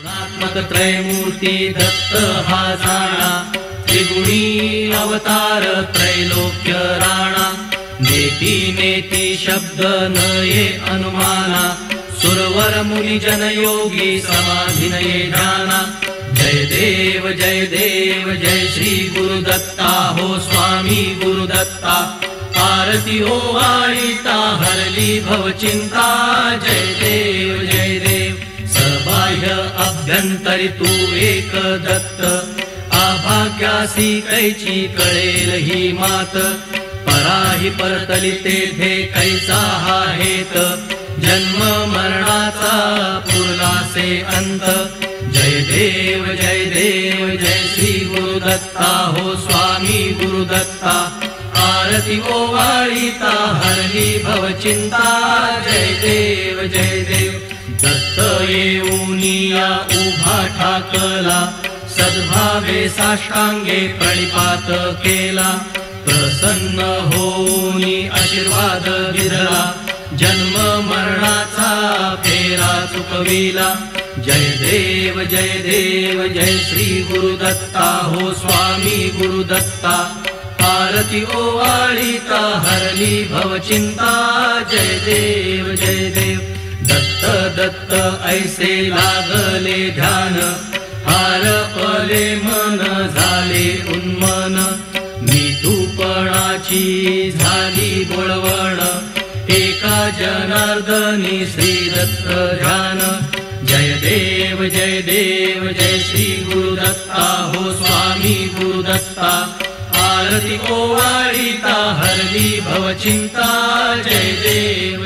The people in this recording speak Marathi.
गुणात्मक त्रयमूर्ती दत्त हा जाणा, त्रिगुणी अवतार त्रैलोक्य राणा। नेती नेती शब्द न ये अनुमाना, सुरवर मुनि जन योगी समाधि नये ध्याना। जय देव जय श्री गुरुदत्ता हो स्वामी गुरुदत्ता। आरती ओवाळीता हरली भवचिंता। जय देव सबाह्य अभ्यंतरी तू एक दत्त। आभाग्यासी कैची कळेल ही मात, पराही परतली तेथे कैसा हा हेत। जन्म मरणाचा पुरलासे अंत। जय देव जय श्री गुरुदत्ता हो स्वामी गुरुदत्ता। आरती ओवाळीता हरली भवचिंता। जय देव दत्त येऊनिया उभा ठाकला, सद्भावे साष्टांगे प्रणिपात केला। प्रसन्न होऊनी आशीर्वाद दिला, जन्म मरणाचा फेरा चुकविला। जय देव जय श्री गुरुदत्ता हो स्वामी गुरुदत्ता। आरती ओवाळीता हरली भवचिंता। जय देव दत्त ऐसे लागले ध्यान, हारपले मन झाले उन्मन। मितूपणाची झाली बोळवण, एका जनार्दनी श्री दत्त ध्यान। जय देव जय श्री गुरुदत्ता हो स्वामी गुरुदत्ता। आरती ओवाळीता हरली भवचिंता। जय देव